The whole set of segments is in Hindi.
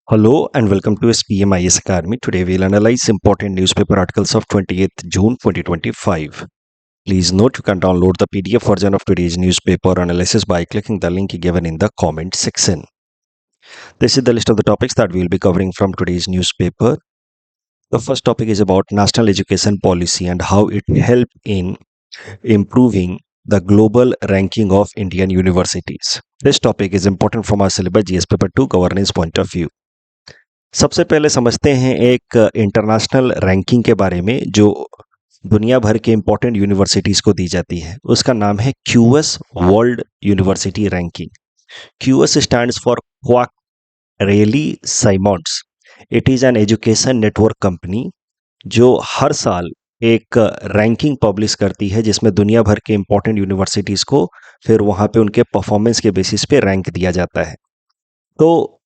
Hello and welcome to SPMIS Academy. Today we'll analyze important newspaper articles of 28th June 2025. Please note you can download the PDF version of today's newspaper analysis by clicking the link given in the comment section. This is the list of the topics that we'll be covering from today's newspaper. The first topic is about national education policy and how it helped in improving the global ranking of Indian universities. This topic is important from our syllabus GS paper 2 governance point of view. सबसे पहले समझते हैं एक इंटरनेशनल रैंकिंग के बारे में जो दुनिया भर के इंपॉर्टेंट यूनिवर्सिटीज़ को दी जाती है। उसका नाम है QS world university ranking. QS stands for Quacquarelli Symonds. It is an education network company जो हर साल एक रैंकिंग पब्लिश करती है जिसमें दुनिया भर के इंपॉर्टेंट यूनिवर्सिटीज़ को फिर वहाँ पे उनके परफॉर्मेंस के बेसिस पे रैंक दिया जाता है। तो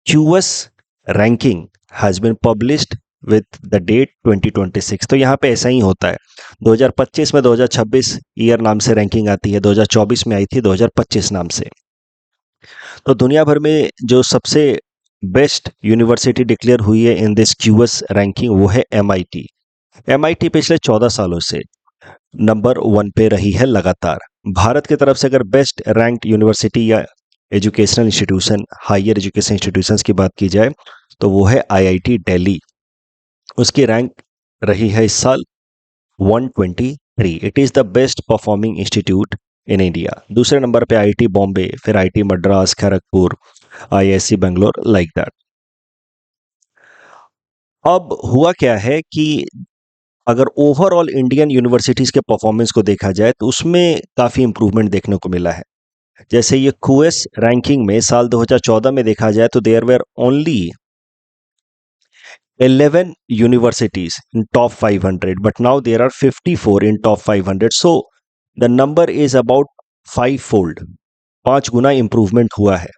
QS ranking has been published with the date 2026। तो यहाँ पे ऐसा ही होता है। 2025 में 2026 ईयर नाम से रैंकिंग आती है, 2024 में आई थी 2025 नाम से। तो दुनिया भर में जो सबसे बेस्ट यूनिवर्सिटी डिक्लेयर हुई है इन दिस क्यूएस रैंकिंग वो है एमआईटी। एमआईटी पिछले 14 सालों से नंबर 1 पे रही है लगातार। भारत की तरफ से अगर बेस्ट रैंक्ड यूनिवर्सिटी या educational institution, higher education institutions की बात की जाए तो वो है आईआईटी दिल्ली। उसकी रैंक रही है इस साल 123। It is the best performing institute in India. दूसरे नंबर पे आईआईटी बॉम्बे, फिर IIT Madras, Kharagpur, IISc Bangalore, like that. अब हुआ क्या है कि अगर ओवरऑल इंडियन यूनिवर्सिटीज़ के परफॉर्मेंस को देखा जाए तो उसमें काफ़ी इंप्रूवमेंट देखने को मिला है। जैसे ये क्यूएस रैंकिंग में साल 2014 में देखा जाए तो there were only 11 universities in top 500, but now there are 54 in top 500. So the number is about 5-fold, 5 Guna improvement हुआ है।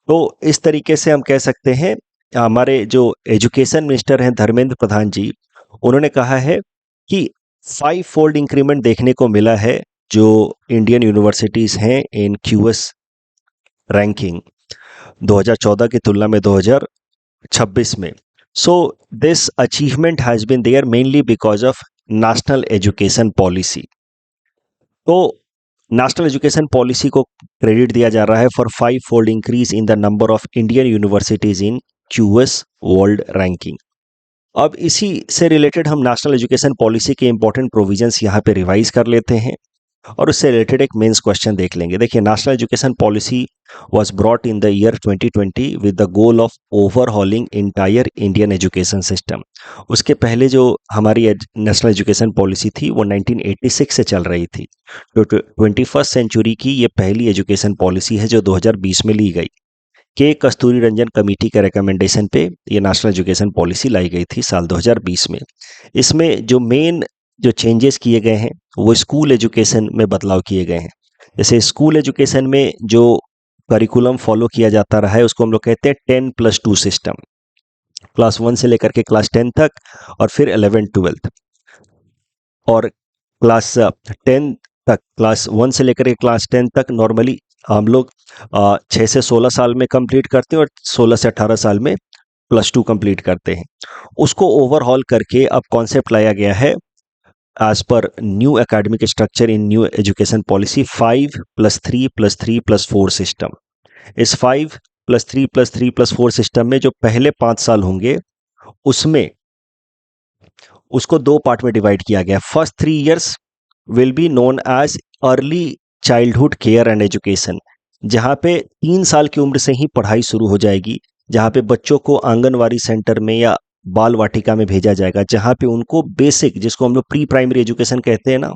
तो इस तरीके से हम कह सकते हैं हमारे जो एजुकेशन मिनिस्टर हैं धर्मेंद्र प्रधान जी, उन्होंने कहा है कि 5-fold इंक्रीमेंट देखने को मिला है जो इंडियन यूनिवर्सिटीज़ हैं इन क्यूएस रैंकिंग 2014 की तुलना में 2026 में। So this achievement has been there mainly because of national education policy. तो नेशनल एजुकेशन पॉलिसी को क्रेडिट दिया जा रहा है for 5-fold increase in the number of Indian universities in QS world ranking. अब इसी से रिलेटेड हम नेशनल एजुकेशन पॉलिसी के इंपॉर्टेंट प्रोविजंस यहाँ पे रिवाइज कर लेते हैं और उससे रिलेटेड एक मेंस क्वेश्चन देख लेंगे। देखिए, national education policy was brought in the year 2020 with the goal of overhauling entire Indian education system. उसके पहले जो हमारी नेशनल एजुकेशन पॉलिसी थी वो 1986 से चल रही थी। तो 21st सेंचुरी की ये पहली एजुकेशन पॉलिसी है जो 2020 में ली गई। के कस्तूरी रंजन कमेटी के रिकमेंडेशन पे ये नेशनल एजुकेशन पॉलिसी लाई गई थी साल 2020 में। इसमें जो मेन जो चेंजेस किए गए हैं वो स्कूल एजुकेशन में बदलाव किए गए हैं। जैसे स्कूल एजुकेशन में जो करिकुलम फॉलो किया जाता रहा है उसको हम लोग कहते हैं 10+2 सिस्टम, क्लास 1 से लेकर के क्लास 10 तक और फिर 11-12, और क्लास 10 तक, क्लास 1 से लेकर के क्लास 10 तक नॉर्मली हम लोग 6 से 16 साल में कंप्लीट करते हैं और 16 से 18 साल में +2 कंप्लीट करते हैं। उसको ओवरहॉल करके अब कॉन्सेप्ट लाया गया है as per new academic structure in new education policy 5+3+3+4 system. इस 5+3+3+4 सिस्टम में जो पहले 5 साल होंगे उसमें उसको 2 पार्ट में डिवाइड किया गया। First 3 years will be known as early childhood care and education, जहाँ पे 3 साल की उम्र से ही पढ़ाई शुरू हो जाएगी, जहाँ पे बच्चों को आंगनवाड़ी सेंटर में या बाल वाटिका में भेजा जाएगा, जहाँ पे उनको बेसिक, जिसको हम लोग प्री प्राइमरी एजुकेशन कहते हैं ना,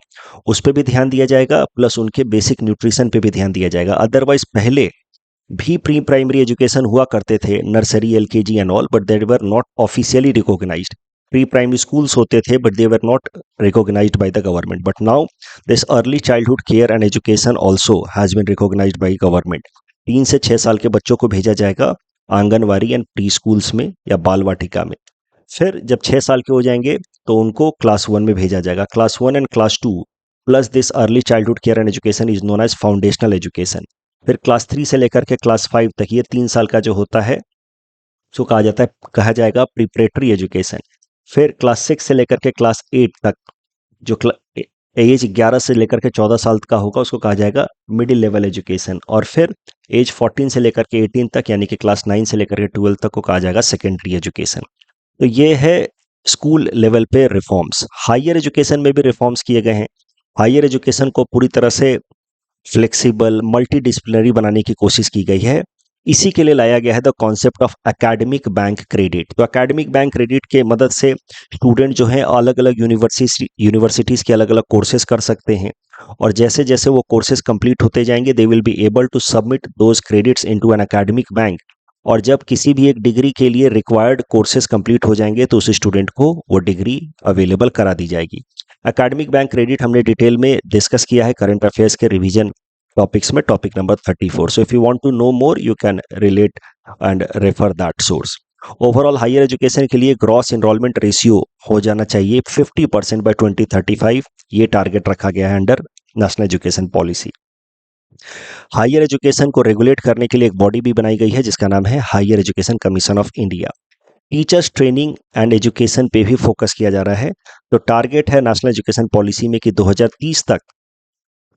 उस पर भी ध्यान दिया जाएगा, प्लस उनके बेसिक न्यूट्रिशन पे भी ध्यान दिया जाएगा। अदरवाइज पहले भी प्री प्राइमरी एजुकेशन हुआ करते थे, nursery, LKG and all, but that were not officially recognised. Pre primary schools होते थे but they were not recognised by the government, but now this early childhood care and education also has been recognised by government. 3 से 6 साल के बच्चों को भेजा जाएगा आंगनवाड़ी एंड प्री स्कूल्स में या बाल वाटिका में। फिर जब 6 साल के हो जाएंगे तो उनको क्लास 1 में भेजा जाएगा। Class 1 and class 2 plus this early childhood care and education is known as foundational education. फिर क्लास 3 से लेकर के क्लास 5 तक, ये 3 साल का जो होता है उसको कहा जाएगा प्रिपरेटरी एजुकेशन। फिर क्लास 6 से लेकर के क्लास 8 तक जो एज 11 से लेकर के 14 साल का होगा उसको कहा जाएगा मिडिल लेवल एजुकेशन। और फिर एज 14 से लेकर के 18 तक यानी कि क्लास 9 से लेकर के 12 तक को कहा जाएगा सेकेंडरी एजुकेशन। तो ये है स्कूल लेवल पे रिफॉर्म्स। हायर एजुकेशन में भी रिफॉर्म्स किए गए हैं। हायर एजुकेशन को पूरी तरह से फ्लेक्सिबल मल्टी डिसिप्लिनरी बनाने की कोशिश की गई है। इसी के लिए लाया गया है the concept of academic bank credit. तो एकेडमिक बैंक क्रेडिट के मदद से स्टूडेंट जो हैं अलग अलग यूनिवर्सिटीज़ के अलग अलग कोर्सेज कर सकते हैं, और जैसे जैसे वो कोर्सेज कंप्लीट होते जाएंगे they will be able to submit those credits into an academic bank. और जब किसी भी एक डिग्री के लिए रिक्वायर्ड कोर्सेज कंप्लीट हो जाएंगे तो उस स्टूडेंट को वो डिग्री अवेलेबल करा दी जाएगी। एकेडमिक बैंक क्रेडिट हमने डिटेल में डिस्कस किया है करंट अफेयर्स के रिवीजन टॉपिक्स में, topic number 34। So if you want to know more you can relate and refer that source. Overall higher education के लिए ग्रॉस एनरोलमेंट रेशियो हो जाना चाहिए 50% बाय 2035। ये टारगेट रखा गया है under national education policy. Higher education को रेगुलेट करने के लिए एक बॉडी भी बनाई गई है जिसका नाम है higher education commission of India. Teachers training and education पे भी फोकस किया जा रहा है। तो टारगेट है नेशनल एजुकेशन पॉलिसी में कि 2030 तक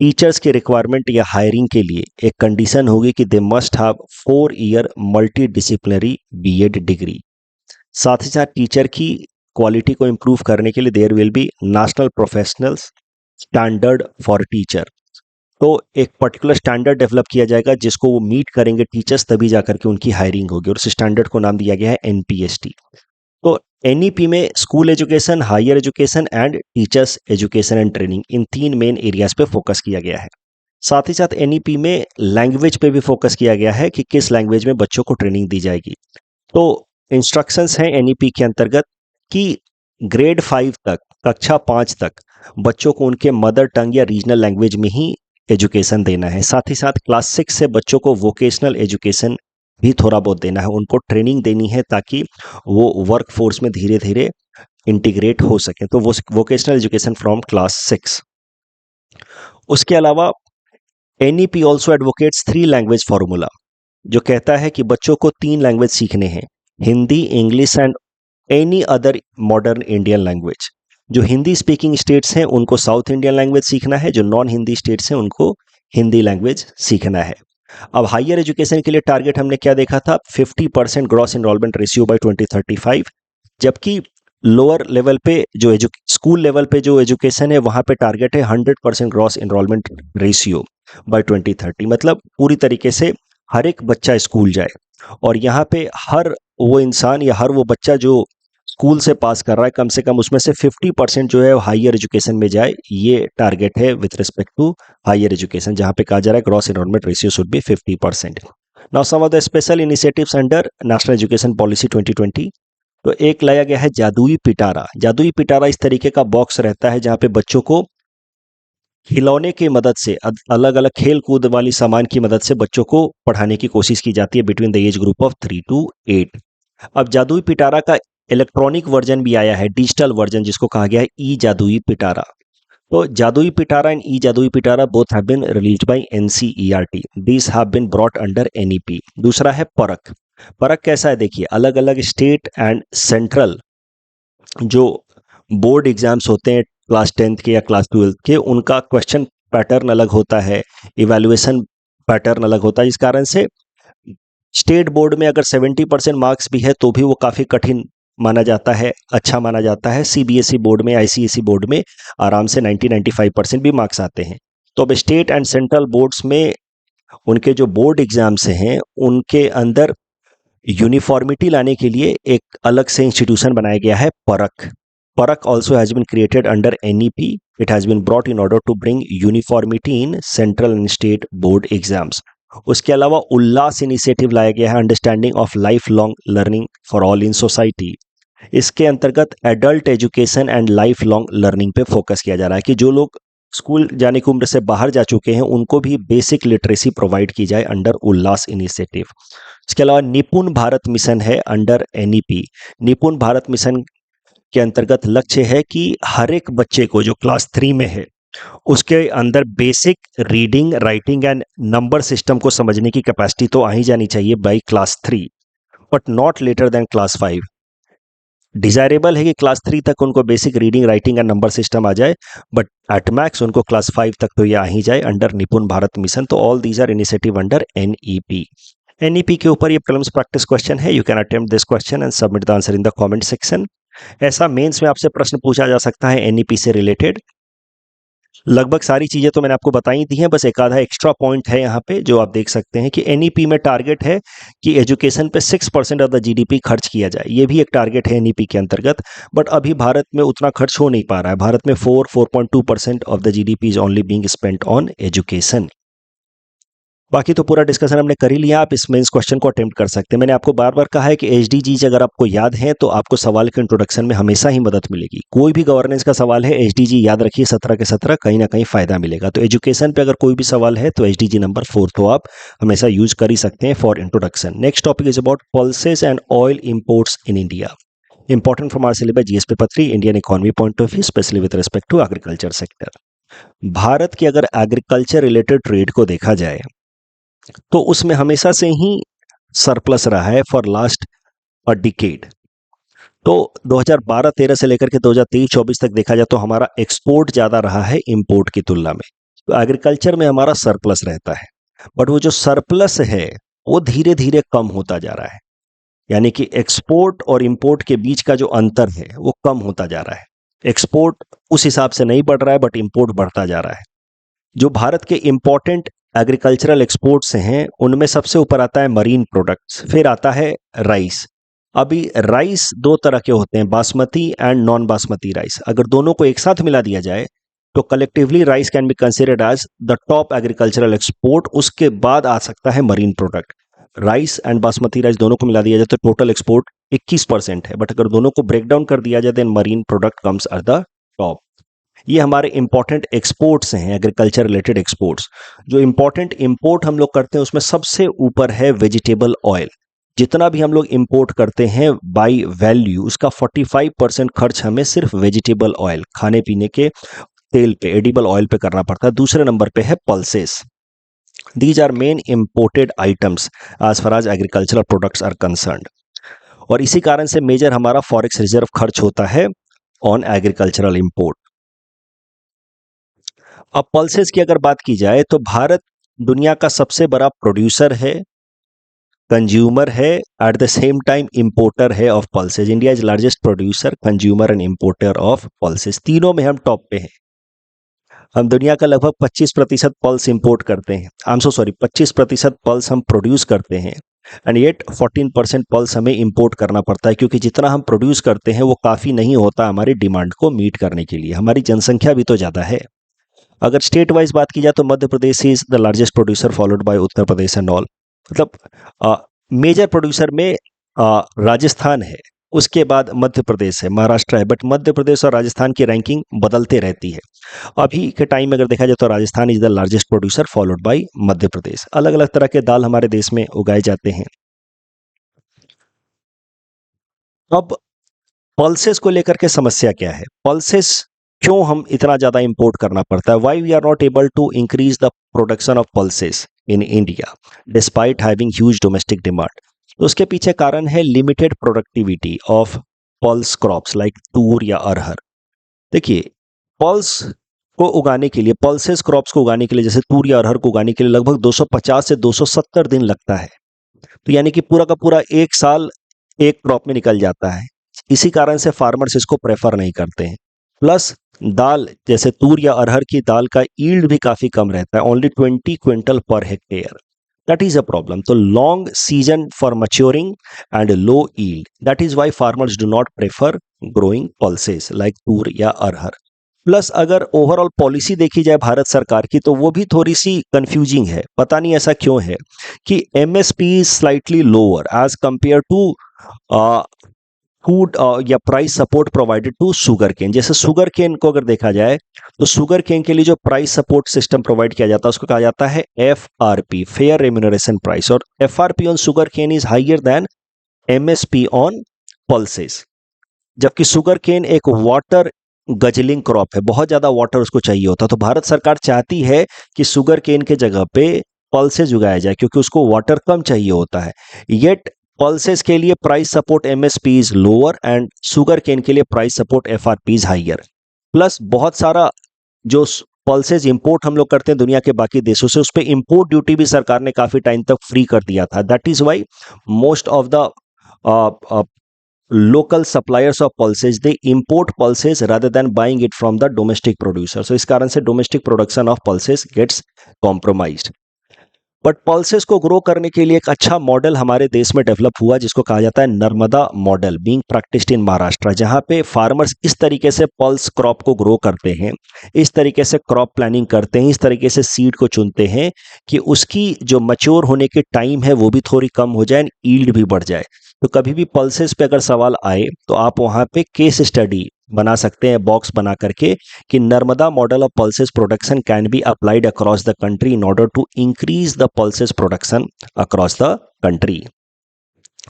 टीचर्स के रिक्वायरमेंट या हायरिंग के लिए एक कंडीशन होगी कि they must have 4 year multidisciplinary BEd degree. साथ ही साथ टीचर की क्वालिटी को इम्प्रूव करने के लिए there will be national professional standard for teacher. तो एक पर्टिकुलर स्टैंडर्ड डेवलप किया जाएगा जिसको वो मीट करेंगे टीचर्स, तभी जाकर के उनकी हायरिंग होगी, और उस स्टैंडर्ड को नाम दिया गया है एनपीएसटी। तो एनईपी में school education, higher education and teachers education and training, in 3 main areas पे फोकस किया गया है। साथ ही साथ एनईपी में लैंग्वेज पे भी फोकस किया गया है कि किस लैंग्वेज में बच्चों को ट्रेनिंग दी जाएगी। तो इंस्ट्रक्शंस हैं एनईपी के अंतर्गत कि ग्रेड 5 तक, कक्षा 5 तक बच्चों को उनके मदर टंग या रीजनल लैंग्वेज में ही एजुकेशन देना है। साथ ही साथ क्लास 6 से बच्चों को वोकेशनल एजुकेशन भी थोड़ा बहुत देना है, उनको ट्रेनिंग देनी है ताकि वो वर्क फोर्स में धीरे धीरे इंटीग्रेट हो सके। तो वो वोकेशनल एजुकेशन फ्रॉम क्लास 6। उसके अलावा NEP also advocates 3 language formula, जो कहता है कि बच्चों को 3 लैंग्वेज सीखने हैं, Hindi, English and any other modern Indian language. जो हिंदी स्पीकिंग स्टेट्स हैं उनको साउथ इंडियन लैंग्वेज सीखना है, जो नॉन हिंदी स्टेट्स हैं उनको हिंदी लैंग्वेज सीखना है। अब हायर एजुकेशन के लिए टारगेट हमने क्या देखा था, 50% ग्रॉस एनरोलमेंट रेशियो बाय 2035। जबकि लोअर लेवल पे जो स्कूल लेवल पे जो एजुकेशन है वहां पे टारगेट है 100% ग्रॉस एनरोलमेंट रेशियो बाय 2030। मतलब पूरी तरीके से हर एक बच्चा स्कूल जाए, और यहाँ पे हर वो इंसान या हर वो बच्चा जो स्कूल से पास कर रहा है कम से कम उसमें से 50% जो है हायर एजुकेशन में जाए। ये टारगेट है with respect to higher education, जहां पे कहा जा रहा है gross enrolment ratio should be 50%। Now some of the special initiatives under national education policy 2020। तो एक लाया गया है जादुई पिटारा। जादुई पिटारा इस तरीके का बॉक्स रहता है जहां पे बच्चों को खिलौने की मदद से, अलग अलग खेल कूद वाली सामान की मदद से बच्चों को पढ़ाने की कोशिश की जाती है between the age group of 3 to 8। अब जादुई पिटारा का इलेक्ट्रॉनिक वर्जन भी आया है, डिजिटल वर्जन, जिसको कहा गया है ई जादुई पिटारा। तो जादुई पिटारा and e Jadui Pitara both have been released by NCERT. These have been brought under NEP. दूसरा है परख। परख कैसा है देखिए, अलग अलग स्टेट एंड सेंट्रल जो बोर्ड एग्जाम्स होते हैं क्लास 10th के या क्लास 12th के, उनका क्वेश्चन पैटर्न अलग होता है, इवैल्यूएशन पैटर्न अलग होता है। इस कारण से स्टेट बोर्ड में अगर 70% मार्क्स भी है तो भी वो काफ़ी कठिन माना जाता है, अच्छा माना जाता है। सीबीएसई बोर्ड में, आईसीएसई बोर्ड में आराम से 90-95% भी मार्क्स आते हैं। तो अब स्टेट एंड सेंट्रल बोर्ड्स में उनके जो बोर्ड एग्जाम्स हैं उनके अंदर यूनिफॉर्मिटी लाने के लिए एक अलग से इंस्टीट्यूशन बनाया गया है, परख। परख also has been created under NEP. It has been brought in order to bring uniformity in central and state board exams. उसके अलावा उल्लास इनिशिएटिव लाया गया है, understanding of life long learning for all in society. इसके अंतर्गत adult education and life long learning पे फोकस किया जा रहा है कि जो लोग स्कूल जाने की उम्र से बाहर जा चुके हैं उनको भी बेसिक लिटरेसी प्रोवाइड की जाए अंडर उल्लास इनिशिएटिव। इसके अलावा निपुण भारत मिशन है अंडर एनईपी। निपुण भारत मिशन के अंतर्गत लक्ष्य है कि हर एक बच्चे को जो क्लास 3 में है उसके अंदर basic reading, writing and number system को समझने की कैपेसिटी तो आ ही जानी चाहिए by class 3। But not later than class 5। Desirable है कि क्लास 3 तक उनको basic reading writing and number system आ जाए, बट एट मैक्स उनको क्लास 5 तक तो ये आ ही जाए अंडर निपुण भारत मिशन। तो all these are initiative under NEP. NEP के ऊपर ये प्रीलिम्स प्रैक्टिस क्वेश्चन है। You can attempt this question and submit the answer in the comment section. ऐसा मेंस में आपसे प्रश्न पूछा जा सकता है एनईपी से रिलेटेड। लगभग सारी चीजें तो मैंने आपको बताई दी हैं, बस एक आधा एक्स्ट्रा पॉइंट है यहाँ पे जो आप देख सकते हैं कि एनईपी में टारगेट है कि एजुकेशन पे 6% ऑफ द जीडीपी खर्च किया जाए। ये भी एक टारगेट है एनईपी के अंतर्गत, बट अभी भारत में उतना खर्च हो नहीं पा रहा है। भारत में 4.2% of the GDP is only being spent on education. बाकी तो पूरा डिस्कशन हमने कर ही लिया। आप इस मेंस क्वेश्चन को अटेम्प्ट कर सकते हैं। मैंने आपको बार बार कहा है कि एचडीजीज अगर आपको याद है तो आपको सवाल के इंट्रोडक्शन में हमेशा ही मदद मिलेगी। कोई भी गवर्नेंस का सवाल है, एचडीजी याद रखिए 17 के 17 कहीं ना कहीं फायदा मिलेगा। तो एजुकेशन पे अगर कोई भी सवाल है तो एचडीजी नंबर 4 तो आप हमेशा यूज कर ही सकते हैं for introduction. Next topic is about pulses and oil imports in India. Important from our syllabus GS paper 3 Indian economy point of view, specially with respect to agriculture sector. Bharat की अगर एग्रीकल्चर रिलेटेड ट्रेड को देखा जाए तो उसमें हमेशा से ही सरप्लस रहा है फॉर लास्ट अ डिकेड। तो 2012-13 से लेकर के 2023-24 तक देखा जाए तो हमारा एक्सपोर्ट ज्यादा रहा है इंपोर्ट की तुलना में। तो एग्रीकल्चर में हमारा सरप्लस रहता है, बट वो जो सरप्लस है वो धीरे धीरे कम होता जा रहा है। यानी कि एक्सपोर्ट और इंपोर्ट के बीच का जो अंतर है वो कम होता जा रहा है। एक्सपोर्ट उस हिसाब से नहीं बढ़ रहा है, बट इंपोर्ट बढ़ता जा रहा है। जो भारत के इंपॉर्टेंट एग्रीकल्चरल एक्सपोर्ट्स हैं उनमें सबसे ऊपर आता है मरीन प्रोडक्ट्स, फिर आता है राइस। अभी राइस दो तरह के होते हैं, basmati and non basmati rice. अगर दोनों को एक साथ मिला दिया जाए तो collectively rice can be considered as the top agricultural export. उसके बाद आ सकता है marine product. Rice and basmati rice दोनों को मिला दिया जाए तो टोटल एक्सपोर्ट 21% है, बट अगर दोनों को ब्रेक डाउन कर दिया जाए then marine product comes at the top. ये हमारे इंपॉर्टेंट एक्सपोर्ट्स हैं, एग्रीकल्चर रिलेटेड एक्सपोर्ट्स। जो इंपॉर्टेंट इंपोर्ट हम लोग करते हैं उसमें सबसे ऊपर है वेजिटेबल ऑयल। जितना भी हम लोग इंपोर्ट करते हैं बाय वैल्यू उसका 45% खर्च हमें सिर्फ वेजिटेबल ऑयल, खाने पीने के तेल पे, एडिबल ऑयल पे करना पड़ता है। दूसरे नंबर पे है pulses. These are main imported items as far as agricultural products are concerned. और इसी कारण से मेजर हमारा फॉरेक्स रिजर्व खर्च होता है ऑन एग्रीकल्चरल इंपोर्ट। अब पल्सेस की अगर बात की जाए तो भारत दुनिया का सबसे बड़ा प्रोड्यूसर है, कंज्यूमर है, at the same time importer है of pulses. India is largest producer, consumer and importer of pulses. तीनों में हम टॉप पे हैं। हम दुनिया का लगभग 25% पल्स इंपोर्ट करते हैं। 25% पल्स हम प्रोड्यूस करते हैं एंड येट 14% पल्स हमें इंपोर्ट करना पड़ता है, क्योंकि जितना हम प्रोड्यूस करते हैं वो काफ़ी नहीं होता हमारी डिमांड को मीट करने के लिए। हमारी जनसंख्या भी तो ज़्यादा है। अगर स्टेट वाइज बात की जाए तो Madhya Pradesh is the largest producer followed by Uttar Pradesh and all. मतलब मेजर प्रोड्यूसर में राजस्थान है, उसके बाद मध्य प्रदेश है, महाराष्ट्र है, बट मध्य प्रदेश और राजस्थान की रैंकिंग बदलते रहती है। अभी के टाइम में अगर देखा जाए तो Rajasthan is the largest producer followed by Madhya Pradesh. अलग अलग तरह के दाल हमारे देश में उगाए जाते हैं। अब पल्सेस को लेकर के समस्या क्या है? पल्सेस क्यों हम इतना ज्यादा इंपोर्ट करना पड़ता है? Why we are not able to increase the production of pulses in India despite having huge domestic demand? तो उसके पीछे कारण है limited productivity of pulse crops like toor या अरहर। देखिए, पल्स को उगाने के लिए, पल्सेस क्रॉप्स को उगाने के लिए, जैसे तूर या अरहर को उगाने के लिए लगभग 250 से 270 दिन लगता है। तो यानी कि पूरा का पूरा एक साल एक क्रॉप में निकल जाता है। इसी कारण से फार्मर्स इसको प्रेफर नहीं करते हैं। प्लस दाल, जैसे तूर या अरहर की दाल का यील्ड भी काफी कम रहता है, only 20 quintal per hectare. That is a problem. तो long season for maturing and low yield, that is why farmers do not prefer growing pulses like toor या अरहर। प्लस अगर ओवरऑल पॉलिसी देखी जाए भारत सरकार की तो वो भी थोड़ी सी कंफ्यूजिंग है। पता नहीं ऐसा क्यों है कि MSP is slightly lower as compare to food या price support provided to sugarcane. जैसे शुगर केन को अगर देखा जाए तो शुगर केन के लिए जो प्राइस सपोर्ट सिस्टम प्रोवाइड किया जाता है उसको कहा जाता है एफआरपी, फेयर रेम्यूनरेशन प्राइस। और FRP on sugarcane is higher than MSP on pulses. जबकि शुगर केन एक वाटर गजलिंग क्रॉप है, बहुत ज्यादा वाटर उसको चाहिए होता है। तो भारत सरकार चाहती है कि शुगर केन के जगह पे पल्सेस उगाया जाए क्योंकि उसको वाटर कम चाहिए होता है। येट पल्सेस के लिए price support MSP is lower and sugarcane के लिए price support FRP is higher. Plus बहुत सारा जो पल्सेस इंपोर्ट हम लोग करते हैं दुनिया के बाकी देशों से, उस पर इंपोर्ट ड्यूटी भी सरकार ने काफी टाइम तक फ्री कर दिया था। That is why most of the local suppliers of pulses they import pulses rather than buying it from the domestic producer. So इस कारण से domestic production of pulses gets compromised. But pulses को ग्रो करने के लिए एक अच्छा मॉडल हमारे देश में डेवलप हुआ जिसको कहा जाता है Narmada model, being practised in Maharashtra, जहां पे फार्मर्स इस तरीके से पल्स क्रॉप को ग्रो करते हैं, इस तरीके से क्रॉप प्लानिंग करते हैं, इस तरीके से सीड को चुनते हैं कि उसकी जो मैच्योर होने की टाइम है वो भी थोड़ी कम हो जाए, ईल्ड भी बढ़ जाए। तो कभी भी पल्सेस पे अगर सवाल आए तो आप वहां पे केस स्टडी बना सकते हैं बॉक्स बना करके कि Narmada model of pulses production can be applied across the country in order to increase the pulses production across the country.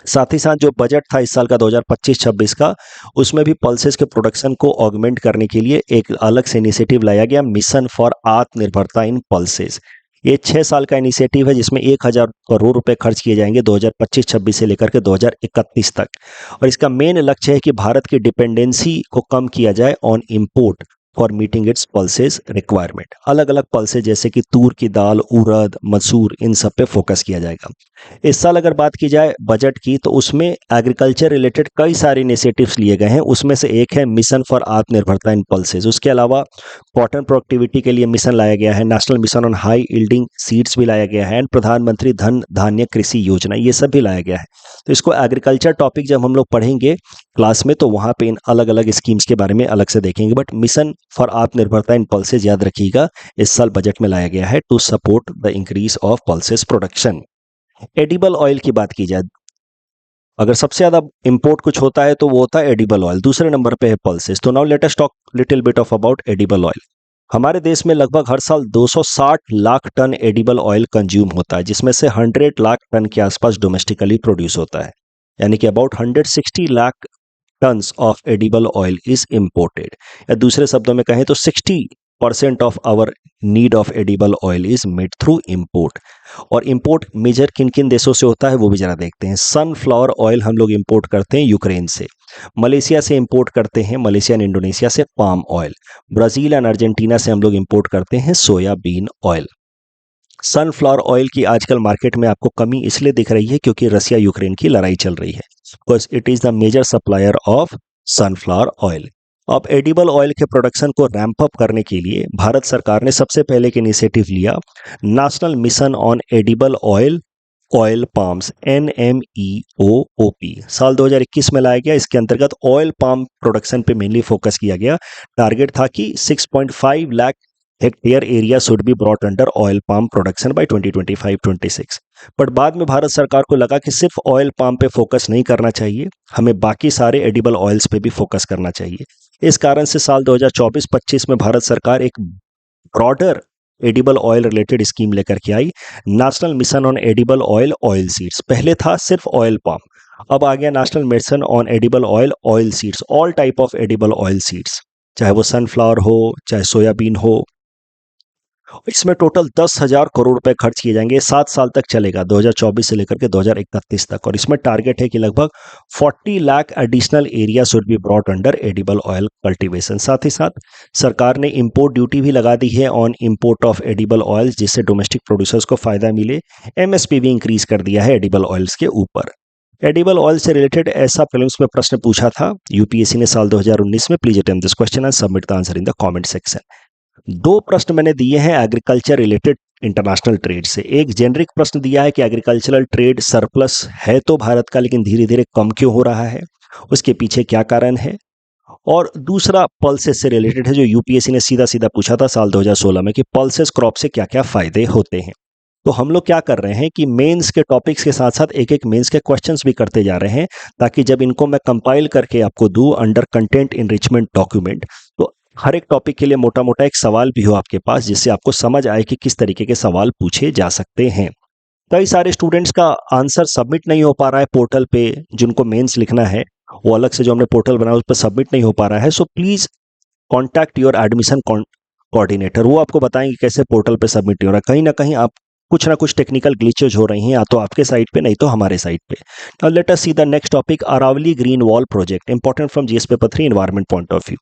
साथ ही साथ जो बजट था इस साल का 2025-26 का, उसमें भी पल्सेस के प्रोडक्शन को ऑगमेंट करने के लिए एक अलग से इनिशिएटिव लाया गया, मिशन फॉर आत्मनिर्भरता इन पल्सेस। ये 6 साल का इनिशिएटिव है जिसमें 1000 करोड़ रुपए खर्च किए जाएंगे 2025-26 से लेकर के 2031 तक। और इसका मेन लक्ष्य है कि भारत की डिपेंडेंसी को कम किया जाए on import for meeting it's pulses requirement. अलग अलग पल्सेस जैसे कि तूर की दाल, उड़द, मसूर, इन सब पे फोकस किया जाएगा। इस साल अगर बात की जाए बजट की तो उसमें एग्रीकल्चर रिलेटेड कई सारे इनिशिएटिव्स लिए गए हैं। उसमें से एक है मिशन फॉर आत्मनिर्भरता इन पल्सेस। उसके अलावा कॉटन प्रोडक्टिविटी के लिए मिशन लाया गया है, national mission on high yielding seeds भी लाया गया है, एंड प्रधानमंत्री धन धान्य कृषि योजना, ये सब भी लाया गया है। तो इसको एग्रीकल्चर टॉपिक जब हम लोग पढ़ेंगे क्लास में तो वहां पे इन अलग अलग स्कीम्स के बारे में अलग से देखेंगे। बट मिशन फॉर आत्मनिर्भरता इन पल्सेस याद रखिएगा इस साल बजट में लाया गया है to support the increase of pulses production. Edible oil की बात की जाए, अगर सबसे ज्यादा इंपोर्ट कुछ होता है तो वो होता है एडिबल ऑयल, दूसरे नंबर पे है पल्सेस। तो now let us talk little bit of about edible oil. हमारे देश में लगभग हर साल 260 lakh tonne edible oil consume होता है, जिसमें से 100 लाख टन के आसपास डोमेस्टिकली प्रोड्यूस होता है, यानी कि about 160 lakh tonnes of edible oil is imported. या दूसरे शब्दों में कहें तो 60% of our need of edible oil is made through import. और इंपोर्ट मेजर किन किन देशों से होता है वो भी जरा देखते हैं। सनफ्लावर ऑयल हम लोग इंपोर्ट करते हैं यूक्रेन से, मलेशिया से इंपोर्ट करते हैं, मलेशिया एंड इंडोनेशिया से palm oil, Brazil and Argentina से हम लोग इंपोर्ट करते हैं सोयाबीन ऑयल। सनफ्लावर ऑयल की आजकल मार्केट में आपको कमी इसलिए दिख रही है क्योंकि रसिया यूक्रेन की लड़ाई चल रही है, because it is the major supplier of sunflower oil. अब एडिबल ऑयल के प्रोडक्शन को रैंप अप करने के लिए भारत सरकार ने सबसे पहले एक इनिशिएटिव लिया, national mission on edible oil oil palms, NMEOOP, साल 2021 में लाया गया। इसके अंतर्गत ऑयल पाम प्रोडक्शन पे मेनली फोकस किया गया। टारगेट था कि 6.5 lakh hectare area should be brought under oil palm production by 2025-26। But बाद में भारत सरकार को लगा कि सिर्फ ऑयल पाम पे फोकस नहीं करना चाहिए, हमें बाकी सारे एडिबल ऑयल्स पे भी फोकस करना चाहिए। इस कारण से साल 2024-25 में भारत सरकार एक broader edible oil related scheme लेकर के आई, national mission on edible oil oil seeds. पहले था सिर्फ ऑयल पाम, अब आ गया national mission on edible oil oil seeds, all type of edible oil seeds, चाहे वो सनफ्लावर हो चाहे सोयाबीन हो। इसमें टोटल 10,000 करोड़ रुपए खर्च किए जाएंगे, 7 साल तक चलेगा, 2024 से लेकर के 2031 तक। और इसमें टारगेट है कि लगभग 40 lakh additional area should be brought under edible oil cultivation. साथ ही साथ सरकार ने इंपोर्ट ड्यूटी भी लगा दी है on import of edible oils, जिससे डोमेस्टिक प्रोड्यूसर्स को फायदा मिले। MSP भी इंक्रीज कर दिया है एडिबल ऑयल्स के ऊपर। एडिबल ऑयल से रिलेटेड ऐसा प्रीलिम्स में प्रश्न पूछा था यूपीएससी ने साल 2019 में। Please attempt this question and submit the answer in the comment section. 2 प्रश्न मैंने दिए हैं एग्रीकल्चर रिलेटेड इंटरनेशनल ट्रेड से। एक जेनरिक प्रश्न दिया है कि एग्रीकल्चरल ट्रेड सरप्लस है तो भारत का, लेकिन धीरे धीरे कम क्यों हो रहा है, उसके पीछे क्या कारण है। और दूसरा पल्सेस से रिलेटेड है, जो यूपीएससी ने सीधा सीधा पूछा था साल 2016 में कि पल्सेस क्रॉप से क्या क्या फायदे होते हैं। तो हम लोग क्या कर रहे हैं कि मेंस के टॉपिक्स के साथ साथ एक एक मेंस के क्वेश्चंस भी करते जा रहे हैं, ताकि जब इनको मैं कंपाइल करके आपको दूं अंडर कंटेंट इनरिचमेंट डॉक्यूमेंट, तो हर एक टॉपिक के लिए मोटा मोटा एक सवाल भी हो आपके पास, जिससे आपको समझ आए कि किस तरीके के सवाल पूछे जा सकते हैं। कई सारे स्टूडेंट्स का आंसर सबमिट नहीं हो पा रहा है पोर्टल पे, जिनको मेंस लिखना है वो अलग से जो हमने पोर्टल बनाया उस पर सबमिट नहीं हो पा रहा है। So please contact your admission coordinator, वो आपको बताएंगे कैसे पोर्टल पे सबमिट नहीं हो रहा है। कहीं ना कहीं आप कुछ ना कुछ टेक्निकल ग्लिचेज हो रही हैं, या तो आपके साइड पे नहीं तो हमारे साइड पे। Now let us see the next topic, Aravalli green wall project, important from GS paper 3 environment point of view.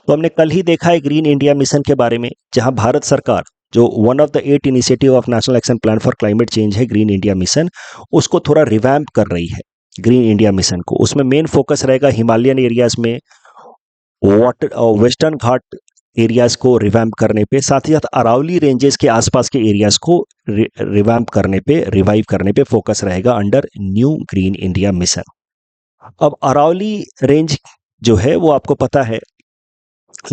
तो हमने कल ही देखा है ग्रीन इंडिया मिशन के बारे में, जहां भारत सरकार जो one of the 8 initiative of national action plan for climate change है ग्रीन इंडिया मिशन, उसको थोड़ा रिवैम्प कर रही है ग्रीन इंडिया मिशन को। उसमें मेन फोकस रहेगा हिमालयन एरियाज में वाटर और वेस्टर्न घाट एरियाज को रिवैम्प करने पे, साथ ही साथ अरावली रेंजेस के आसपास के एरियाज को रिवैम्प करने पे, रिवाइव करने पे फोकस रहेगा under new green India mission. अब अरावली रेंज जो है वो आपको पता है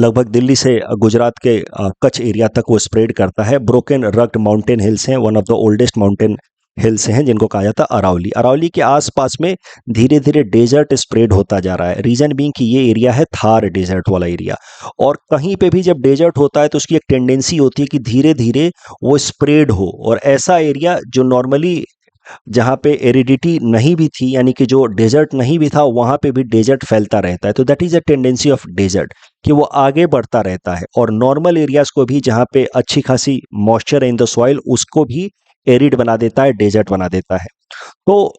लगभग दिल्ली से गुजरात के कच्छ एरिया तक वो स्प्रेड करता है। ब्रोकन रग्ड माउंटेन हिल्स हैं, one of the oldest mountain hills हैं जिनको कहा जाता है अरावली। अरावली के आसपास में धीरे धीरे डेजर्ट स्प्रेड होता जा रहा है, रीजन बीइंग कि ये एरिया है थार डेजर्ट वाला एरिया, और कहीं पे भी जब डेजर्ट होता है तो उसकी एक टेंडेंसी होती है कि धीरे धीरे वो स्प्रेड हो, और ऐसा एरिया जो नॉर्मली जहाँ पे एरिडिटी नहीं भी थी, यानी कि जो डेजर्ट नहीं भी था, वहाँ पे भी डेजर्ट फैलता रहता है। तो that is a tendency of desert कि वो आगे बढ़ता रहता है, और नॉर्मल एरियाज को भी जहाँ पे अच्छी खासी मॉइस्चर है इन द सॉइल, उसको भी एरिड बना देता है, डेजर्ट बना देता है। तो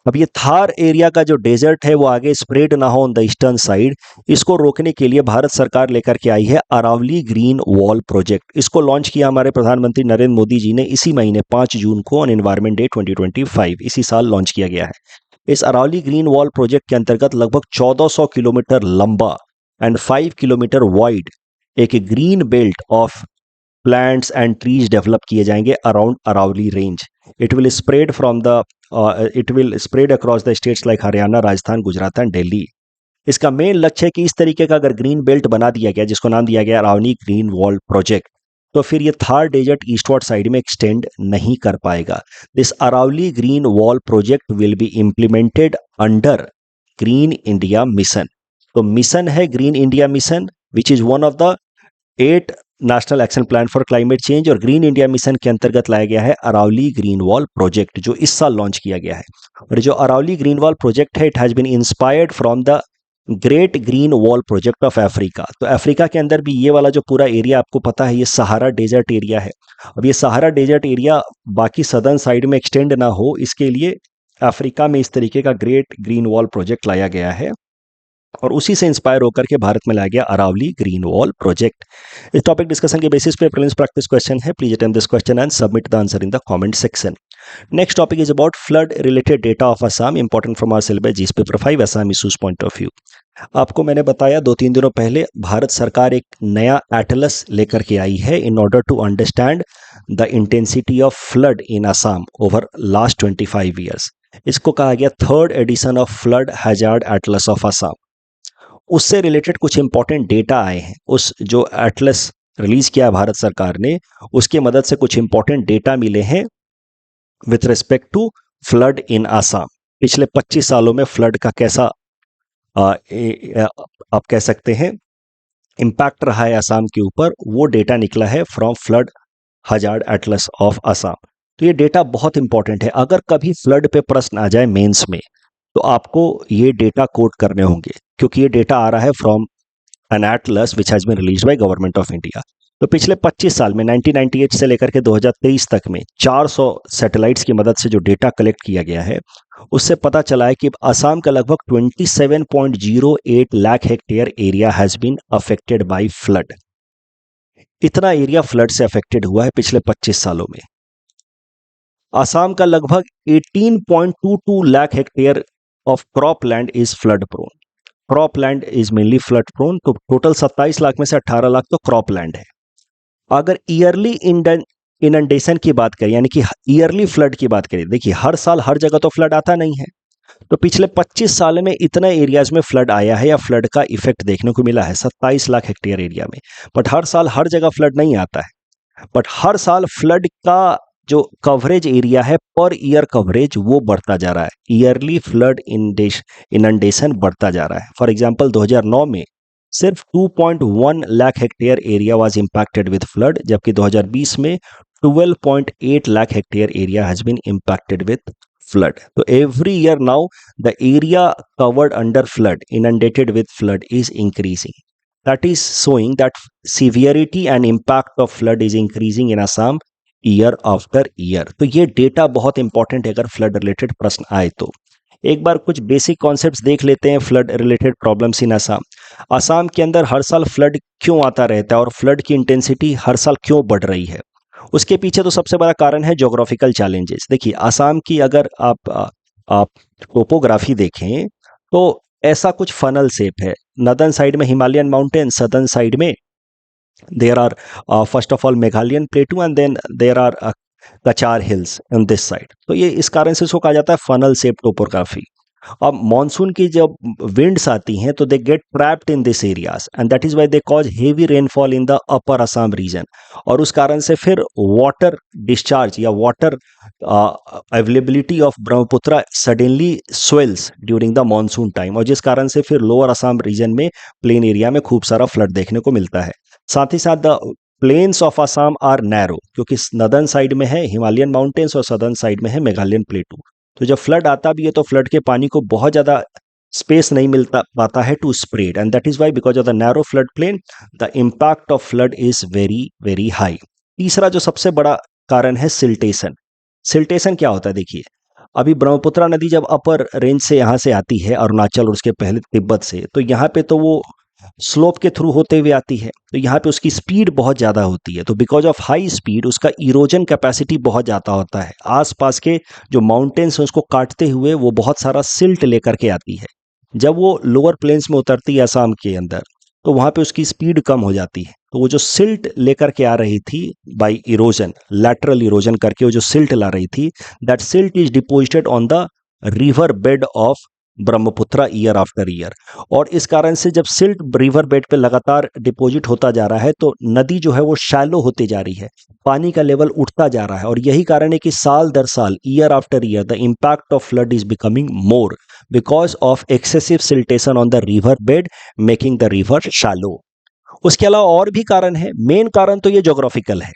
अब ये थार एरिया का जो डेजर्ट है वो आगे स्प्रेड ना हो ऑन द ईस्टर्न साइड, इसको रोकने के लिए भारत सरकार लेकर के आई है अरावली ग्रीन वॉल प्रोजेक्ट। इसको लॉन्च किया हमारे प्रधानमंत्री नरेंद्र मोदी जी ने इसी महीने 5 जून को ऑन एनवायरमेंट डे 2025, इसी साल लॉन्च किया गया है। इस अरावली ग्रीन वॉल प्रोजेक्ट के अंतर्गत लगभग 1400 किलोमीटर लंबा एंड 5 किलोमीटर वाइड एक green belt of plants and trees develop किए जाएंगे around Aravalli range. It will spread from the it will spread across the states like Haryana, Rajasthan, Gujarat and Delhi. इसका मेन लक्ष्य है कि इस तरीके का अगर ग्रीन बेल्ट बना दिया गया, जिसको नाम दिया गया अरावली ग्रीन वॉल प्रोजेक्ट, तो फिर ये थार डेजर्ट ईस्टवर्ड साइड में एक्सटेंड नहीं कर पाएगा। This Aravalli green wall project will be implemented under green India mission. तो मिशन है green India mission, which is one of the 8 national action plan for climate change, और ग्रीन इंडिया मिशन के अंतर्गत लाया गया है अरावली ग्रीन वॉल प्रोजेक्ट, जो इस साल लॉन्च किया गया है। और जो अरावली ग्रीन वॉल प्रोजेक्ट है, it has been inspired from the great green wall project of Africa. तो अफ्रीका के अंदर भी ये वाला जो पूरा एरिया आपको पता है, ये सहारा डेजर्ट एरिया है। अब ये सहारा डेजर्ट एरिया बाकी सदर्न साइड में एक्सटेंड ना हो, इसके लिए अफ्रीका में इस तरीके का ग्रेट ग्रीन वॉल प्रोजेक्ट लाया गया है, और उसी से इंस्पायर होकर के भारत में लाया गया अरावली ग्रीन वॉल प्रोजेक्ट। इस टॉपिक डिस्कशन के बेसिस पे प्रीलिम्स प्रैक्टिस क्वेश्चन है, please attempt this question and submit the answer in the comment section. Next topic is about flood related data of Assam, important from our syllabus GS paper 5 Assam issues point of view. आपको मैंने बताया 2-3 दिनों पहले भारत सरकार एक नया एटलस लेकर के आई है in order to understand the intensity of flood in Assam over last 25 years. इसको कहा गया 3rd edition of flood hazard atlas of Assam. उससे रिलेटेड कुछ इंपॉर्टेंट डेटा आए हैं। उस जो एटलस रिलीज किया है भारत सरकार ने, उसके मदद से कुछ इंपॉर्टेंट डेटा मिले हैं विथ रिस्पेक्ट टू फ्लड इन आसाम। पिछले 25 सालों में फ्लड का कैसा आप कह सकते हैं इम्पैक्ट रहा है आसाम के ऊपर, वो डेटा निकला है from flood hazard Atlas of Assam. तो ये डेटा बहुत इंपॉर्टेंट है। अगर कभी फ्लड पे प्रश्न आ जाए मेंस में, तो आपको ये डेटा कोट करने होंगे, क्योंकि ये डेटा आ रहा है from an atlas which has been released by government of India. तो पिछले 25 साल में 1998 से लेकर के 2023 तक में 400 सैटेलाइट्स की मदद से जो डेटा कलेक्ट किया गया है, उससे पता चला है कि असम का लगभग 27.08 lakh hectare area has been affected by flood. इतना एरिया फ्लड से अफेक्टेड हुआ है पिछले 25 सालों में। असम का लगभग 18.22 lakh hectare of crop land is flood prone. Crop land is mainly flood prone, तो टोटल 27 लाख में से 18 लाख तो क्रॉप लैंड है। अगर ईयरली इनंडेशन की बात करें, यानी कि ईयरली फ्लड की बात करें, देखिए हर साल हर जगह तो फ्लड आता नहीं है, तो पिछले 25 साल में इतने एरियाज में फ्लड आया है या फ्लड का इफेक्ट देखने को मिला है 27 लाख हेक्टेयर एरिया में। बट हर साल हर जगह फ्लड नहीं आता है, बट हर साल फ्लड का जो कवरेज एरिया है पर ईयर कवरेज वो बढ़ता जा रहा है। ईयरली फ्लड इनंडेशन बढ़ता जा रहा है। फॉर एग्जांपल 2009 में सिर्फ 2.1 lakh hectare area was impacted with flood, जबकि 2020 में 12.8 lakh hectare area has been impacted with flood. So every year now the area covered under flood, inundated with flood, is increasing. That is showing that severity and impact of flood is increasing in Assam year after year. तो ये डेटा बहुत इंपॉर्टेंट है अगर फ्लड रिलेटेड प्रश्न आए तो। एक बार कुछ बेसिक कॉन्सेप्ट्स देख लेते हैं flood related problems in Assam. Assam के अंदर हर साल फ्लड क्यों आता रहता है और फ्लड की इंटेंसिटी हर साल क्यों बढ़ रही है? उसके पीछे तो सबसे बड़ा कारण है ज्योग्राफिकल चैलेंजेस। देखिए असम की अगर आप टोपोग्राफी देखें तो ऐसा कुछ फनल शेप है। नदर्न साइड में हिमालयन माउंटेन, सदर्न साइड में there are first of all Meghalayan plateau and then there are Kachar hills on this side। तो ये इस कारण से इसको कहा जाता है फनल शेप टोपोग्राफी। अब मॉनसून की जब विंड्स आती हैं तो they get trapped in this areas and that is why they cause heavy rainfall in the upper Assam region. और उस कारण से फिर वाटर डिस्चार्ज या water availability of Brahmaputra suddenly swells during the monsoon time, और जिस कारण से फिर लोअर असम रीजन में प्लेन एरिया में खूब सारा फ्लड देखने को मिलता है। साथ ही साथ the plains of Assam are narrow, क्योंकि नदर्न साइड में है हिमालयन माउंटेन्स और सदर्न साइड में है मेघालयन प्लेटू। तो जब फ्लड आता भी है तो फ्लड के पानी को बहुत ज़्यादा स्पेस नहीं मिलता पाता है to spread and that is why because of the narrow flood plain the impact of flood is very very high. तीसरा जो सबसे बड़ा कारण है सिल्टेशन। सिल्टेशन क्या होता है? देखिए अभी ब्रह्मपुत्र नदी जब अपर रेंज से यहाँ से आती है अरुणाचल और उसके पहले तिब्बत से, तो यहाँ पे तो वो स्लोप के थ्रू होते हुए आती है, तो यहाँ पे उसकी स्पीड बहुत ज़्यादा होती है। तो बिकॉज ऑफ हाई स्पीड उसका इरोजन कैपेसिटी बहुत ज़्यादा होता है। आसपास के जो माउंटेन्स हैं उसको काटते हुए वो बहुत सारा सिल्ट लेकर के आती है। जब वो लोअर प्लेन्स में उतरती है असम के अंदर तो वहाँ पे उसकी स्पीड कम हो जाती है। तो वो जो सिल्ट लेकर के आ रही थी बाई इरोजन, लैटरल इरोजन करके वो जो सिल्ट ला रही थी, that silt is deposited on the river bed of Brahmaputra year after year. और इस कारण से जब सिल्ट रिवर बेड पे लगातार डिपॉजिट होता जा रहा है तो नदी जो है वो शैलो होती जा रही है, पानी का लेवल उठता जा रहा है। और यही कारण है कि साल दर साल year after year the impact of flood is becoming more because of excessive siltation on the river bed making the river shallow. उसके अलावा और भी कारण है, मेन कारण तो ये ज्योग्राफिकल है।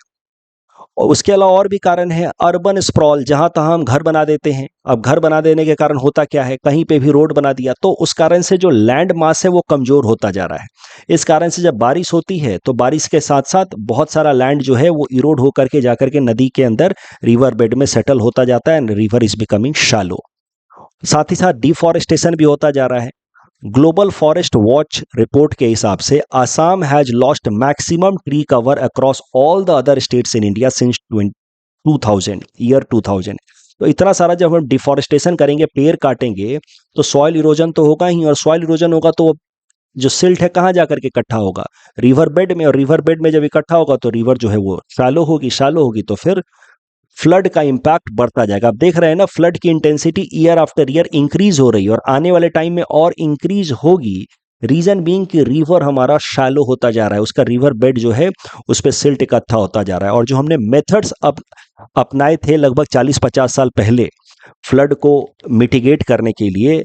और उसके अलावा और भी कारण है अर्बन स्प्रॉल, जहां तहां हम घर बना देते हैं। अब घर बना देने के कारण होता क्या है, कहीं पे भी रोड बना दिया तो उस कारण से जो लैंड मास है वो कमजोर होता जा रहा है। इस कारण से जब बारिश होती है तो बारिश के साथ साथ बहुत सारा लैंड जो है वो इरोड होकर के जाकर के नदी के अंदर रिवर बेड में सेटल होता जाता है and river is becoming shallow. साथ ही साथ डिफॉरेस्टेशन भी होता जा रहा है। ग्लोबल फॉरेस्ट वॉच रिपोर्ट के हिसाब से Assam has lost maximum tree cover across all the other states in India since 2000 year 2000। तो इतना सारा जब हम डिफॉरेस्टेशन करेंगे, पेड़ काटेंगे, तो सॉइल इरोजन तो होगा ही, और सॉइल इरोजन होगा तो जो सिल्ट है कहाँ जाकर के इकट्ठा होगा, रिवर बेड में। और रिवर बेड में जब इकट्ठा होगा तो रिवर जो है वो शैलो होगी तो फिर फ्लड का इंपैक्ट बढ़ता जाएगा। आप देख रहे हैं ना फ्लड की intensity year after year increase हो रही है और आने वाले टाइम में और इंक्रीज होगी। रीजन बीइंग कि रिवर हमारा शैलो होता जा रहा है, उसका रिवर बेड जो है उस पर सिल्ट इकट्ठा होता जा रहा है। और जो हमने मेथड्स अपनाए थे लगभग 40-50 साल पहले फ्लड को मिटिगेट करने के लिए,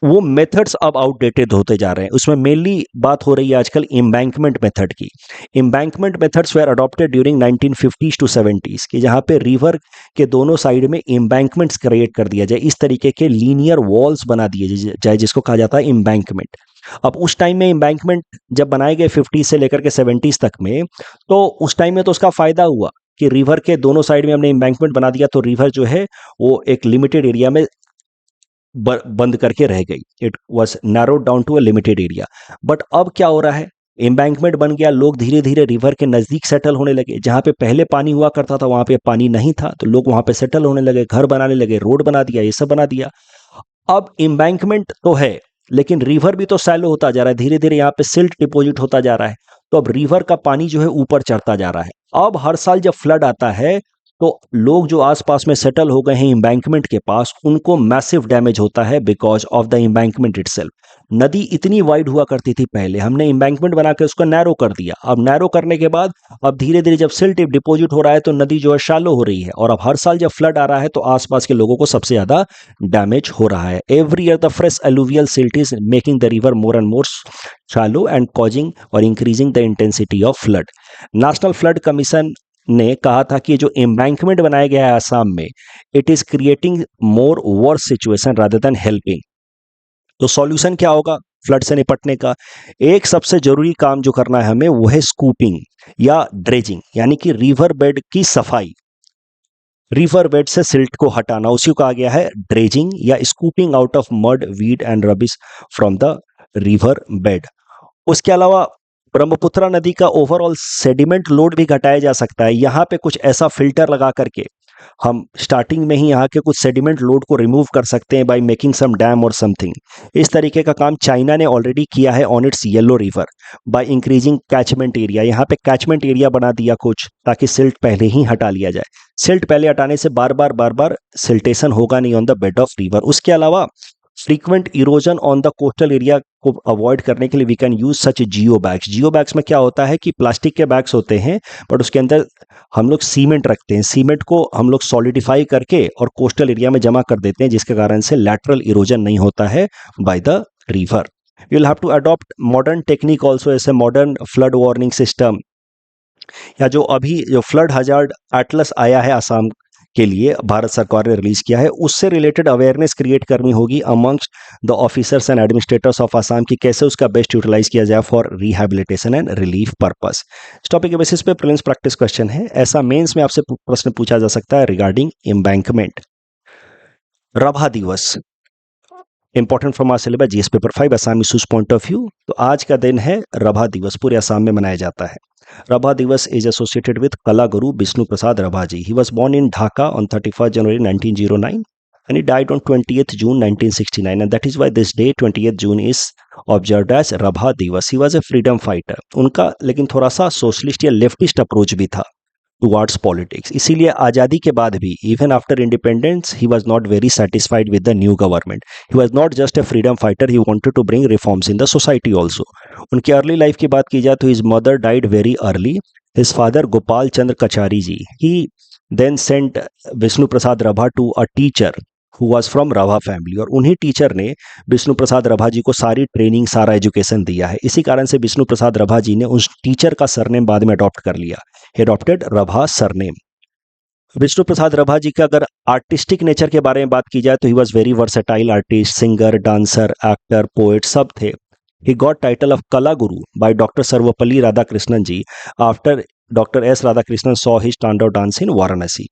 वो मेथड्स अब आउटडेटेड होते जा रहे हैं। उसमें मेनली बात हो रही है आजकल एम्बैंकमेंट मेथड की। Embankment methods were adopted during 1950s to 70s कि जहाँ पे रिवर के दोनों साइड में एम्बैंकमेंट्स क्रिएट कर दिया जाए, इस तरीके के लीनियर वॉल्स बना दिए जाए जिसको कहा जाता है एम्बैंकमेंट। अब उस टाइम में एम्बैंकमेंट जब बनाए गए 50 से लेकर के 70s तक में, तो उस टाइम में तो उसका फायदा हुआ कि रिवर के दोनों साइड में हमने एम्बैंकमेंट बना दिया तो रिवर जो है वो एक लिमिटेड एरिया में बंद करके रह गई। It was narrowed down to a limited area. But अब क्या हो रहा है, एम्बैंकमेंट बन गया, लोग धीरे धीरे रिवर के नजदीक सेटल होने लगे। जहां पे पहले पानी हुआ करता था वहां पे पानी नहीं था, तो लोग वहां पे सेटल होने लगे, घर बनाने लगे, रोड बना दिया, ये सब बना दिया। अब एम्बैंकमेंट तो है लेकिन रिवर भी तो सैलो होता जा रहा है, धीरे धीरे यहाँ पे सिल्ट डिपॉजिट होता जा रहा है। तो अब रिवर का पानी जो है ऊपर चढ़ता जा रहा है। अब हर साल जब फ्लड आता है तो लोग जो आसपास में सेटल हो गए हैं एम्बैंकमेंट के पास, उनको मैसिव डैमेज होता है because of the embankment itself. नदी इतनी वाइड हुआ करती थी पहले, हमने एम्बैंकमेंट बना के उसको नैरो कर दिया। अब नैरो करने के बाद अब धीरे धीरे जब सिल्ट डिपॉजिट हो रहा है तो नदी जो है शैलो हो रही है, और अब हर साल जब फ्लड आ रहा है तो आसपास के लोगों को सबसे ज्यादा डैमेज हो रहा है। Every year the fresh alluvial silt is making the river more and more shallow and causing और increasing the intensity of flood. National flood commission ने कहा था कि जो एम्बैंकमेंट बनाया गया है आसाम में, it is creating more verse situation rather than helping. तो सॉल्यूशन क्या होगा? फ्लड से निपटने का। एक सबसे जरूरी काम जो करना है हमें वो है स्कूपिंग या ड्रेजिंग, यानी कि रिवर बेड की सफाई, रिवर बेड से सिल्ट को हटाना, उसी को कहा गया है ड्रेजिंग या scooping out of mud, weed and rubbish from the river bed. उसके अलावा ब्रह्मपुत्रा नदी का ओवरऑल सेडिमेंट लोड भी घटाया जा सकता है। यहाँ पे कुछ ऐसा फिल्टर लगा करके हम स्टार्टिंग में ही यहाँ के कुछ सेडिमेंट लोड को रिमूव कर सकते हैं बाय मेकिंग सम डैम और समथिंग। इस तरीके का काम चाइना ने ऑलरेडी किया है on it's yellow river by increasing catchment area. यहाँ पे कैचमेंट एरिया बना दिया कुछ, ताकि सिल्ट पहले ही हटा लिया जाए। सिल्ट पहले हटाने से बार बार सिल्टेशन होगा नहीं on the bed of river. उसके अलावा frequent erosion on the coastal area को अवॉइड करने के लिए we can use such geo bags. Geo bags में क्या होता है कि प्लास्टिक के बैग्स होते हैं, बट उसके अंदर हम लोग सीमेंट रखते हैं। सीमेंट को हम लोग सॉलिडिफाई करके और कोस्टल एरिया में जमा कर देते हैं, जिसके कारण से लैटरल इरोजन नहीं होता है by the river. You will have to adopt modern technique also, ऐसे मॉडर्न फ्लड वार्निंग सिस्टम, या जो अभी जो फ्लड हजार्ड एटलस आया है असम के लिए, भारत सरकार ने रिलीज किया है, उससे रिलेटेड अवेयरनेस क्रिएट करनी होगी amongst the officers and administrators of Assam की कैसे उसका बेस्ट यूटिलाइज किया जाए for rehabilitation and relief purpose. इस टॉपिक के बेसिस पे प्रीलिम्स प्रैक्टिस क्वेश्चन है। ऐसा मेंस में आपसे प्रश्न पूछा जा सकता है regarding embankment. Rabha Diwas important from our syllabus GS paper 5 Assam issues point of view. तो आज का दिन है रभा दिवस, पूरे असम में मनाया जाता है। Rabha Divas is associated with Kala Guru Bishnu Prasad Rabhaji. He was born in Dhaka on 31st January 1909 and he died on 20th June 1969, and that is why this day 20th June is observed as Rabha Divas. He was a freedom fighter. उनका लेकिन थोड़ा सा सोशलिस्ट या लेफ्टिस्ट अप्रोच भी था टुवर्ड्स पॉलिटिक्स। इसीलिए आज़ादी के बाद भी even after independence he was not very satisfied with the new government. He was not just a freedom fighter, he wanted to bring reforms in the society also. उनकी अर्ली लाइफ की बात की जाए तो his mother died very early. His father Gopal Chandra Kachari ji, he then sent Vishnu Prasad Rabha to a teacher who was from Rabha family, और उन्हीं टीचर ने विष्णु प्रसाद रभा जी को सारी ट्रेनिंग, सारा एजुकेशन दिया है। इसी कारण से विष्णु प्रसाद रभा जी ने उस टीचर का सरनेम बाद में अडॉप्ट कर लिया, he adopted रभा surname. Vishnu Prasad Rabha जी का अगर आर्टिस्टिक नेचर के बारे में बात की जाए तो he was very versatile artist, singer, dancer, actor, poet सब थे। He got title of Kala Guru by doctor Sarvepalli Radhakrishnan ji after doctor S Radhakrishnan saw his standard dance in Varanasi.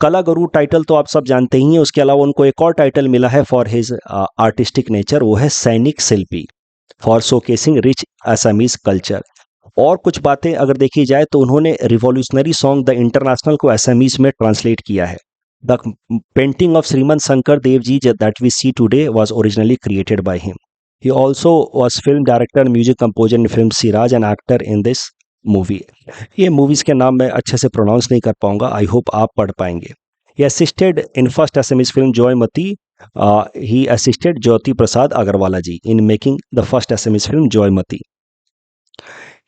Kala Guru title तो आप सब जानते ही हैं। उसके अलावा उनको एक और टाइटल मिला है फॉर हिज आर्टिस्टिक नेचर, वो है Sainik Shilpi, for showcasing rich Assamese culture. और कुछ बातें अगर देखी जाए तो उन्होंने रिवॉल्यूशनरी सॉन्ग द इंटरनेशनल को असमीज में ट्रांसलेट किया है। The painting of Srimanta Sankar Dev ji that we see today was originally created by him. He also was film director, music composer in film Siraj and actor in this movie. ये मूवीज के नाम मैं अच्छे से प्रोनाउंस नहीं कर पाऊंगा, आई होप आप पढ़ पाएंगे। He assisted in first Assamese film Joymoti, he assisted Jyoti Prasad Agarwala ji in making the first Assamese film Joymoti.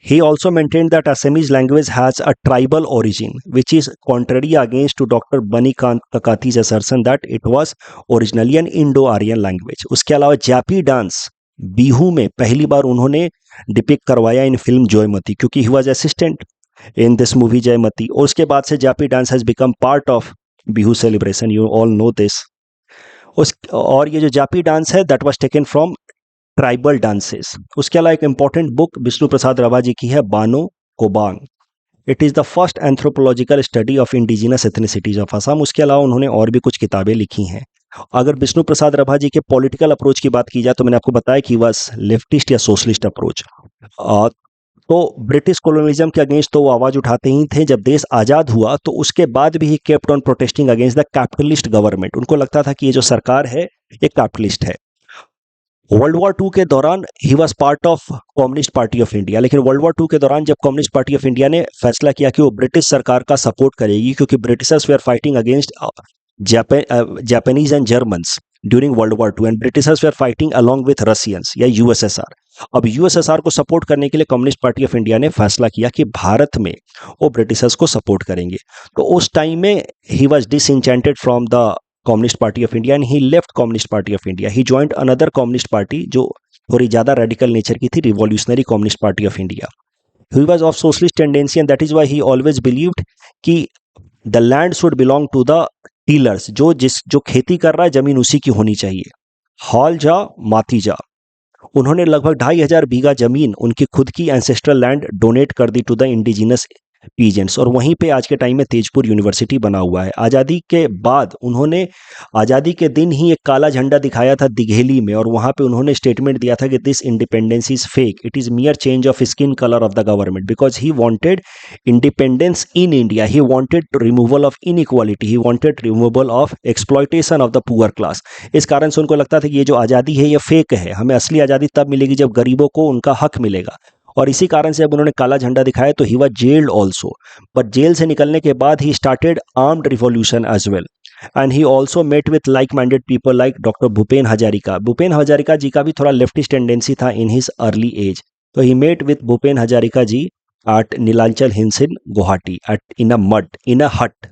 He also maintained that Assamese language has a tribal origin, which is contrary against to Dr. Bani Kakati's assertion that it was originally an Indo-Aryan language. उसके अलावा जापी डांस बिहू में पहली बार उन्होंने डिपिक्ट करवाया इन फिल्म जयमती, क्योंकि he was assistant in this movie Joymoti. और उसके बाद से Japi dance has become part of Bihu celebration, you all know this. और ये जो जापी डांस है that was taken from tribal dances. उसके अलावा एक इंपॉर्टेंट बुक विष्णु प्रसाद रभा जी की है Bano Kobang. It is the first anthropological study of indigenous ethnicities of Assam. उसके अलावा उन्होंने और भी कुछ किताबें लिखी हैं। अगर विष्णु प्रसाद रभा जी के पॉलिटिकल अप्रोच की बात की जाए तो मैंने आपको बताया कि वह लेफ्टिस्ट या सोशलिस्ट अप्रोच। तो ब्रिटिश कॉलोनिज्म के अगेंस्ट तो वो आवाज़ उठाते ही थे। जब देश आज़ाद हुआ तो उसके बाद भी he kept on protesting against the capitalist government. उनको लगता था कि ये जो सरकार है ये कैपिटलिस्ट है। वर्ल्ड वॉर 2 के दौरान he was part of communist party of India, लेकिन वर्ल्ड वॉर 2 के दौरान जब कम्युनिस्ट पार्टी ऑफ इंडिया ने फैसला किया कि वो ब्रिटिश सरकार का सपोर्ट करेगी, क्योंकि Britishers they are fighting against Japanese and Germans during world war 2 and Britishers they are fighting along with Russians या यूएसएसआर। अब यूएसएसआर को सपोर्ट करने के लिए कम्युनिस्ट पार्टी ऑफ इंडिया ने फैसला किया कि भारत में वो ब्रिटिशर्स को सपोर्ट करेंगे। तो उस टाइम में he was disenchanted from the Communist Party of India and he left Communist Party of India. He joined another Communist Party जो थोड़ी ज़्यादा रेडिकल नेचर की थी, Revolutionary Communist Party of India. He was of socialist tendency and that is why he always believed कि the land should belong to the tillers. जो खेती कर रहा है जमीन उसी की होनी चाहिए, हॉल जा माती जा। उन्होंने लगभग 2500 बीघा जमीन उनकी खुद की एंसेस्ट्रल लैंड डोनेट कर दी टू द इंडिजिनस पीजेंट्स, और वहीं पे आज के टाइम में तेजपुर यूनिवर्सिटी बना हुआ है। आज़ादी के बाद उन्होंने आज़ादी के दिन ही एक काला झंडा दिखाया था दिघेली में, और वहाँ पे उन्होंने स्टेटमेंट दिया था कि this independence is fake, it is मियर change of skin colour of the government, because he wanted independence in India, he wanted removal of inequality, he wanted removal of exploitation of the poor class. इस कारण से उनको लगता था कि ये जो आज़ादी है ये फेक है, हमें असली आज़ादी तब मिलेगी जब गरीबों को उनका हक मिलेगा। और इसी कारण से जब उन्होंने काला झंडा दिखाया तो he was jailed also, but jail से निकलने के बाद he started armed revolution as well, and he also met with like minded people like doctor Bhupen Hazarika. Bhupen Hazarika ji का भी थोड़ा लेफ्टिस्ट टेंडेंसी था इन हिज अर्ली एज, तो he met with Bhupen Hazarika ji at Nilachal hills in Guwahati at in a hut.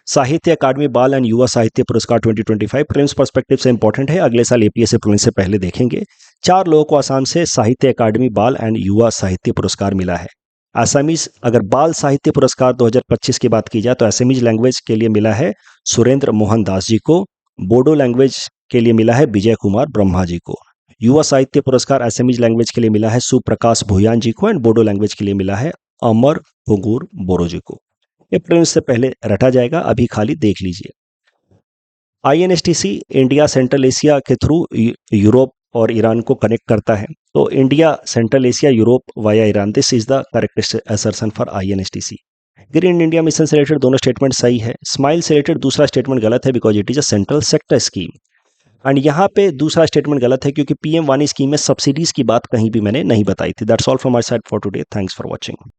Sahitya अकादमी बाल एंड युवा साहित्य पुरस्कार 2025 प्रिलिम्स पर्सपेक्टिव से इंपॉर्टेंट है, अगले साल एपीएससी प्रीलिम्स से पहले देखेंगे। 4 लोगों को आसाम से साहित्य अकादमी बाल एंड युवा साहित्य पुरस्कार मिला है। असमीज, अगर बाल साहित्य पुरस्कार 2025 की बात की जाए तो असमीज लैंग्वेज के लिए मिला है सुरेंद्र मोहन दास जी को, बोडो लैंग्वेज के लिए मिला है विजय कुमार ब्रह्मा जी को। युवा साहित्य पुरस्कार असमीज लैंग्वेज के लिए मिला है सुप्रकाश भुयान जी को, एंड बोडो लैंग्वेज के लिए मिला है अमर हुगूर बोरो जी को। ये प्रीलिम्स से पहले रटा जाएगा, अभी खाली देख लीजिए। INSTC इंडिया सेंट्रल एशिया के थ्रू यूरोप और ईरान को कनेक्ट करता है, तो India central Asia Europe via Iran, this is the correct assertion for INSTC। Green India mission से रिलेटेड दोनों स्टेटमेंट सही है। स्माइल से रिलेटेड दूसरा स्टेटमेंट गलत है because it is a central sector scheme, and यहाँ पे दूसरा स्टेटमेंट गलत है क्योंकि PM वानी स्कीम में सब्सिडीज की बात कहीं भी मैंने नहीं बताई थी। That's all from my side for today, thanks for watching.